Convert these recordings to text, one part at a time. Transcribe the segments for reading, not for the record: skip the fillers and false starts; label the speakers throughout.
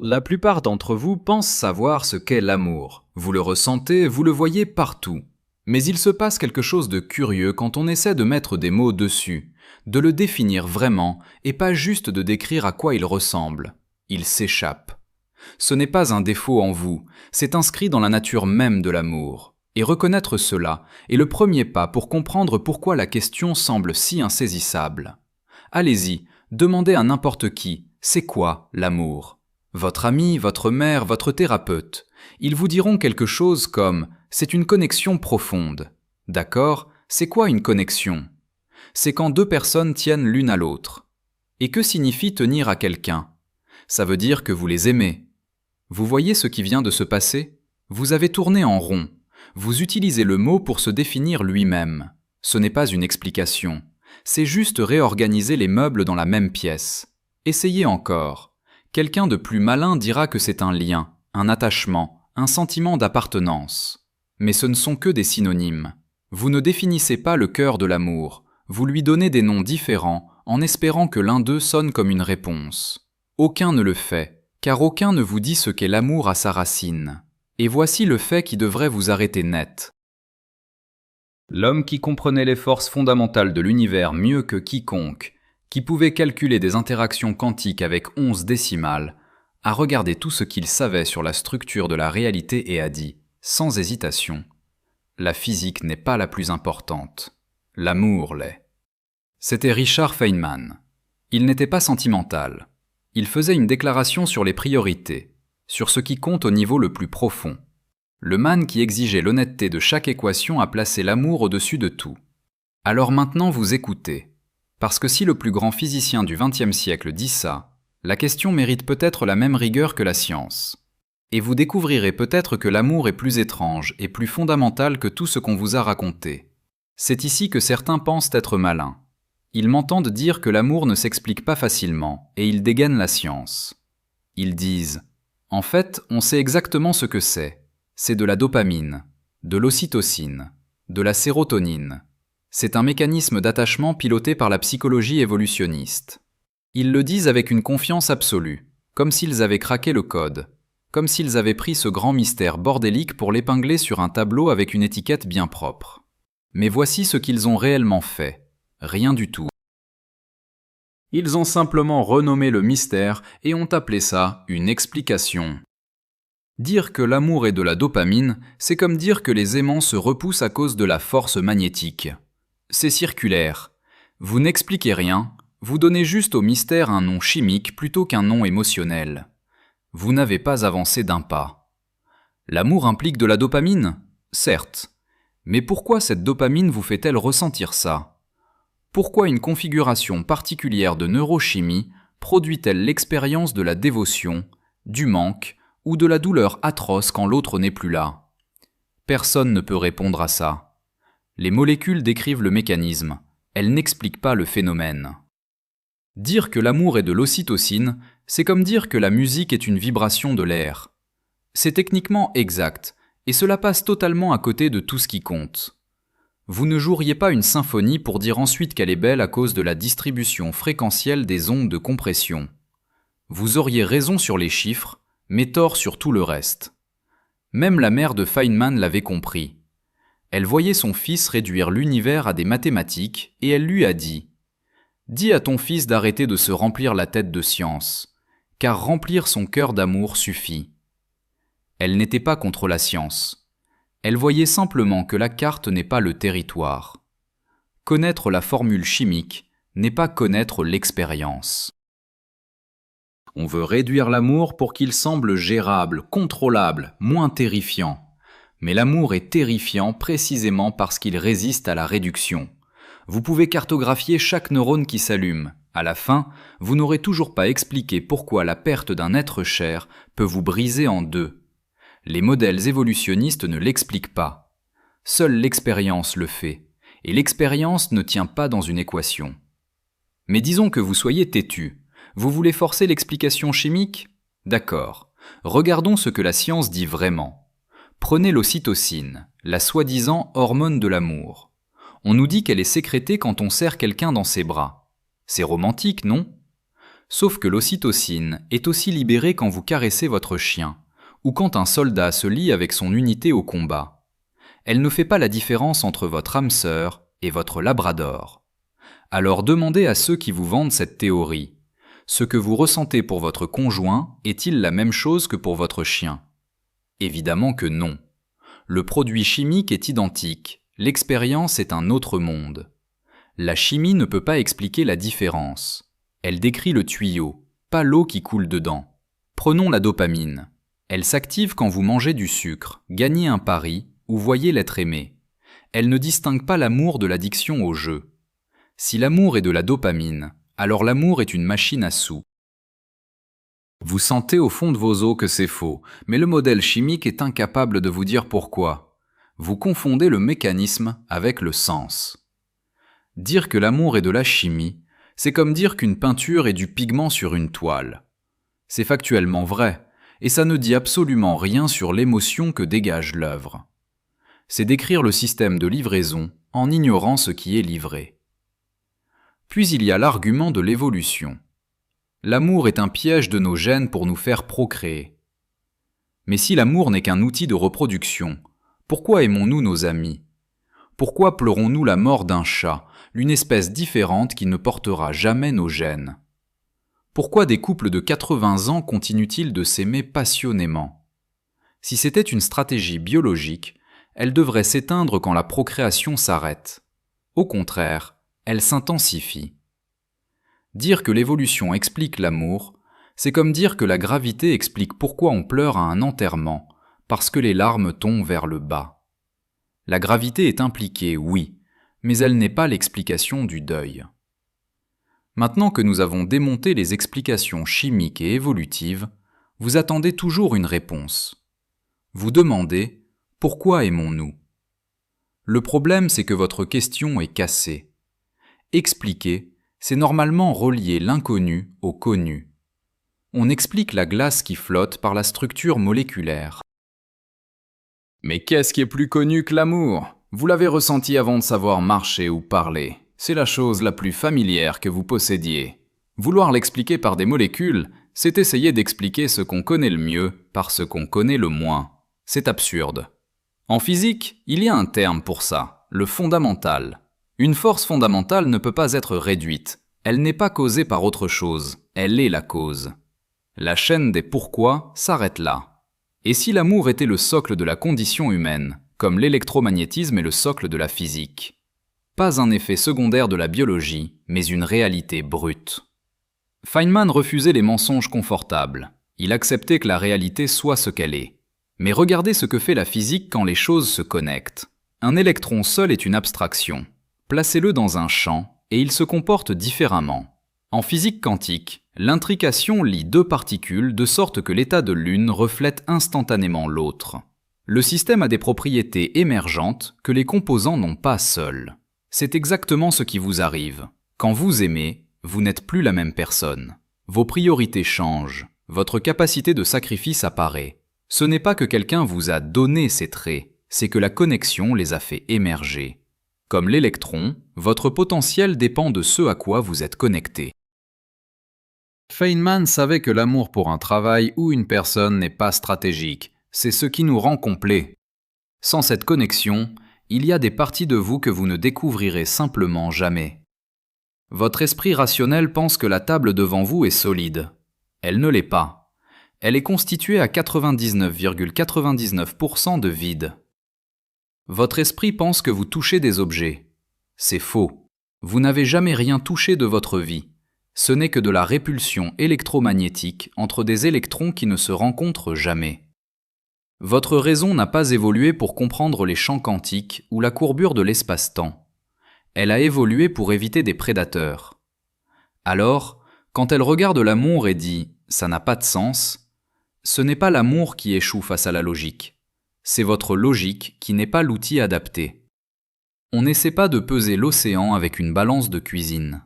Speaker 1: La plupart d'entre vous pensent savoir ce qu'est l'amour. Vous le ressentez, vous le voyez partout. Mais il se passe quelque chose de curieux quand on essaie de mettre des mots dessus, de le définir vraiment et pas juste de décrire à quoi il ressemble. Il s'échappe. Ce n'est pas un défaut en vous, c'est inscrit dans la nature même de l'amour. Et reconnaître cela est le premier pas pour comprendre pourquoi la question semble si insaisissable. Allez-y, demandez à n'importe qui, c'est quoi l'amour ? Votre ami, votre mère, votre thérapeute. Ils vous diront quelque chose comme « c'est une connexion profonde ». D'accord, c'est quoi une connexion ? C'est quand deux personnes tiennent l'une à l'autre. Et que signifie tenir à quelqu'un ? Ça veut dire que vous les aimez. Vous voyez ce qui vient de se passer ? Vous avez tourné en rond. Vous utilisez le mot pour se définir lui-même. Ce n'est pas une explication. C'est juste réorganiser les meubles dans la même pièce. Essayez encore. Quelqu'un de plus malin dira que c'est un lien, un attachement, un sentiment d'appartenance. Mais ce ne sont que des synonymes. Vous ne définissez pas le cœur de l'amour. Vous lui donnez des noms différents en espérant que l'un d'eux sonne comme une réponse. Aucun ne le fait, car aucun ne vous dit ce qu'est l'amour à sa racine. Et voici le fait qui devrait vous arrêter net. L'homme qui comprenait les forces fondamentales de l'univers mieux que quiconque, qui pouvait calculer des interactions quantiques avec 11 décimales, a regardé tout ce qu'il savait sur la structure de la réalité et a dit, sans hésitation, « La physique n'est pas la plus importante, l'amour l'est. » C'était Richard Feynman. Il n'était pas sentimental. Il faisait une déclaration sur les priorités, sur ce qui compte au niveau le plus profond. Le man qui exigeait l'honnêteté de chaque équation a placé l'amour au-dessus de tout. Alors maintenant vous écoutez. Parce que si le plus grand physicien du XXe siècle dit ça, la question mérite peut-être la même rigueur que la science. Et vous découvrirez peut-être que l'amour est plus étrange et plus fondamental que tout ce qu'on vous a raconté. C'est ici que certains pensent être malins. Ils m'entendent dire que l'amour ne s'explique pas facilement, et ils dégainent la science. Ils disent « En fait, on sait exactement ce que c'est. C'est de la dopamine, de l'ocytocine, de la sérotonine. » C'est un mécanisme d'attachement piloté par la psychologie évolutionniste. Ils le disent avec une confiance absolue, comme s'ils avaient craqué le code, comme s'ils avaient pris ce grand mystère bordélique pour l'épingler sur un tableau avec une étiquette bien propre. Mais voici ce qu'ils ont réellement fait. Rien du tout. Ils ont simplement renommé le mystère et ont appelé ça une explication. Dire que l'amour est de la dopamine, c'est comme dire que les aimants se repoussent à cause de la force magnétique. C'est circulaire. Vous n'expliquez rien, vous donnez juste au mystère un nom chimique plutôt qu'un nom émotionnel. Vous n'avez pas avancé d'un pas. L'amour implique de la dopamine ? Certes. Mais pourquoi cette dopamine vous fait-elle ressentir ça ? Pourquoi une configuration particulière de neurochimie produit-elle l'expérience de la dévotion, du manque ou de la douleur atroce quand l'autre n'est plus là ? Personne ne peut répondre à ça. Les molécules décrivent le mécanisme, elles n'expliquent pas le phénomène. Dire que l'amour est de l'ocytocine, c'est comme dire que la musique est une vibration de l'air. C'est techniquement exact, et cela passe totalement à côté de tout ce qui compte. Vous ne joueriez pas une symphonie pour dire ensuite qu'elle est belle à cause de la distribution fréquentielle des ondes de compression. Vous auriez raison sur les chiffres, mais tort sur tout le reste. Même la mère de Feynman l'avait compris. Elle voyait son fils réduire l'univers à des mathématiques et elle lui a dit « Dis à ton fils d'arrêter de se remplir la tête de science, car remplir son cœur d'amour suffit. » Elle n'était pas contre la science. Elle voyait simplement que la carte n'est pas le territoire. Connaître la formule chimique n'est pas connaître l'expérience. On veut réduire l'amour pour qu'il semble gérable, contrôlable, moins terrifiant. Mais l'amour est terrifiant précisément parce qu'il résiste à la réduction. Vous pouvez cartographier chaque neurone qui s'allume. À la fin, vous n'aurez toujours pas expliqué pourquoi la perte d'un être cher peut vous briser en deux. Les modèles évolutionnistes ne l'expliquent pas. Seule l'expérience le fait, et l'expérience ne tient pas dans une équation. Mais disons que vous soyez têtu. Vous voulez forcer l'explication chimique ? D'accord. Regardons ce que la science dit vraiment. Prenez l'ocytocine, la soi-disant hormone de l'amour. On nous dit qu'elle est sécrétée quand on serre quelqu'un dans ses bras. C'est romantique, non ? Sauf que l'ocytocine est aussi libérée quand vous caressez votre chien, ou quand un soldat se lie avec son unité au combat. Elle ne fait pas la différence entre votre âme sœur et votre labrador. Alors demandez à ceux qui vous vendent cette théorie. Ce que vous ressentez pour votre conjoint est-il la même chose que pour votre chien? Évidemment que non. Le produit chimique est identique, l'expérience est un autre monde. La chimie ne peut pas expliquer la différence. Elle décrit le tuyau, pas l'eau qui coule dedans. Prenons la dopamine. Elle s'active quand vous mangez du sucre, gagnez un pari ou voyez l'être aimé. Elle ne distingue pas l'amour de l'addiction au jeu. Si l'amour est de la dopamine, alors l'amour est une machine à sous. Vous sentez au fond de vos os que c'est faux, mais le modèle chimique est incapable de vous dire pourquoi. Vous confondez le mécanisme avec le sens. Dire que l'amour est de la chimie, c'est comme dire qu'une peinture est du pigment sur une toile. C'est factuellement vrai, et ça ne dit absolument rien sur l'émotion que dégage l'œuvre. C'est décrire le système de livraison en ignorant ce qui est livré. Puis il y a l'argument de l'évolution. L'amour est un piège de nos gènes pour nous faire procréer. Mais si l'amour n'est qu'un outil de reproduction, pourquoi aimons-nous nos amis? Pourquoi pleurons-nous la mort d'un chat, l'une espèce différente qui ne portera jamais nos gènes? Pourquoi des couples de 80 ans continuent-ils de s'aimer passionnément? Si c'était une stratégie biologique, elle devrait s'éteindre quand la procréation s'arrête. Au contraire, elle s'intensifie. Dire que l'évolution explique l'amour, c'est comme dire que la gravité explique pourquoi on pleure à un enterrement, parce que les larmes tombent vers le bas. La gravité est impliquée, oui, mais elle n'est pas l'explication du deuil. Maintenant que nous avons démonté les explications chimiques et évolutives, vous attendez toujours une réponse. Vous demandez « Pourquoi aimons-nous » Le problème, c'est que votre question est cassée. Expliquer, c'est normalement relier l'inconnu au connu. On explique la glace qui flotte par la structure moléculaire. Mais qu'est-ce qui est plus connu que l'amour? Vous l'avez ressenti avant de savoir marcher ou parler. C'est la chose la plus familière que vous possédiez. Vouloir l'expliquer par des molécules, c'est essayer d'expliquer ce qu'on connaît le mieux par ce qu'on connaît le moins. C'est absurde. En physique, il y a un terme pour ça, le fondamental. Une force fondamentale ne peut pas être réduite. Elle n'est pas causée par autre chose, elle est la cause. La chaîne des pourquoi s'arrête là. Et si l'amour était le socle de la condition humaine, comme l'électromagnétisme est le socle de la physique? Pas un effet secondaire de la biologie, mais une réalité brute. Feynman refusait les mensonges confortables. Il acceptait que la réalité soit ce qu'elle est. Mais regardez ce que fait la physique quand les choses se connectent. Un électron seul est une abstraction. Placez-le dans un champ, et il se comporte différemment. En physique quantique, l'intrication lie deux particules de sorte que l'état de l'une reflète instantanément l'autre. Le système a des propriétés émergentes que les composants n'ont pas seuls. C'est exactement ce qui vous arrive. Quand vous aimez, vous n'êtes plus la même personne. Vos priorités changent, votre capacité de sacrifice apparaît. Ce n'est pas que quelqu'un vous a donné ces traits, c'est que la connexion les a fait émerger. Comme l'électron, votre potentiel dépend de ce à quoi vous êtes connecté. Feynman savait que l'amour pour un travail ou une personne n'est pas stratégique, c'est ce qui nous rend complets. Sans cette connexion, il y a des parties de vous que vous ne découvrirez simplement jamais. Votre esprit rationnel pense que la table devant vous est solide. Elle ne l'est pas. Elle est constituée à 99,99% de vide. Votre esprit pense que vous touchez des objets. C'est faux. Vous n'avez jamais rien touché de votre vie. Ce n'est que de la répulsion électromagnétique entre des électrons qui ne se rencontrent jamais. Votre raison n'a pas évolué pour comprendre les champs quantiques ou la courbure de l'espace-temps. Elle a évolué pour éviter des prédateurs. Alors, quand elle regarde l'amour et dit « ça n'a pas de sens », ce n'est pas l'amour qui échoue face à la logique. C'est votre logique qui n'est pas l'outil adapté. On n'essaie pas de peser l'océan avec une balance de cuisine.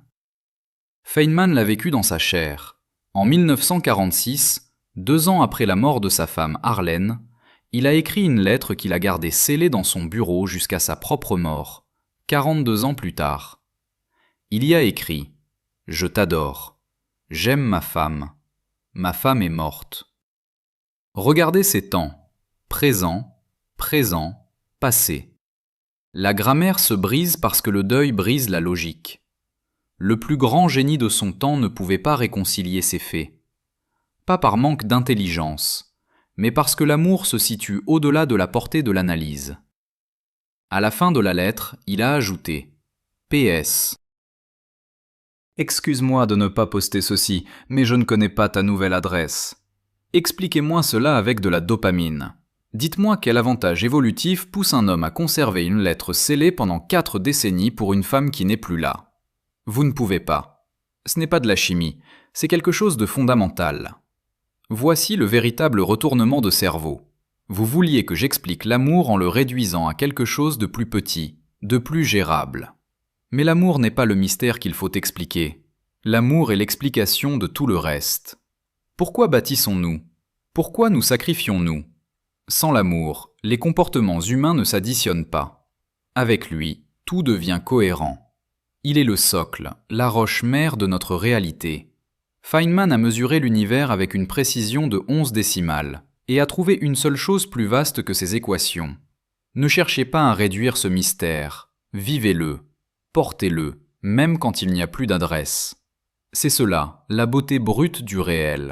Speaker 1: Feynman l'a vécu dans sa chair. En 1946, 2 ans après la mort de sa femme Arlene, il a écrit une lettre qu'il a gardée scellée dans son bureau jusqu'à sa propre mort, 42 ans plus tard. Il y a écrit « Je t'adore ». J'aime ma femme. Ma femme est morte. Regardez ces temps. Présent, présent, passé. La grammaire se brise parce que le deuil brise la logique. Le plus grand génie de son temps ne pouvait pas réconcilier ces faits. Pas par manque d'intelligence, mais parce que l'amour se situe au-delà de la portée de l'analyse. À la fin de la lettre, il a ajouté « PS ». Excuse-moi de ne pas poster ceci, mais je ne connais pas ta nouvelle adresse. Expliquez-moi cela avec de la dopamine. Dites-moi quel avantage évolutif pousse un homme à conserver une lettre scellée pendant 4 décennies pour une femme qui n'est plus là. Vous ne pouvez pas. Ce n'est pas de la chimie, c'est quelque chose de fondamental. Voici le véritable retournement de cerveau. Vous vouliez que j'explique l'amour en le réduisant à quelque chose de plus petit, de plus gérable. Mais l'amour n'est pas le mystère qu'il faut expliquer. L'amour est l'explication de tout le reste. Pourquoi bâtissons-nous ? Pourquoi nous sacrifions-nous ? Sans l'amour, les comportements humains ne s'additionnent pas. Avec lui, tout devient cohérent. Il est le socle, la roche-mère de notre réalité. Feynman a mesuré l'univers avec une précision de 11 décimales et a trouvé une seule chose plus vaste que ces équations. Ne cherchez pas à réduire ce mystère, vivez-le, portez-le, même quand il n'y a plus d'adresse. C'est cela, la beauté brute du réel.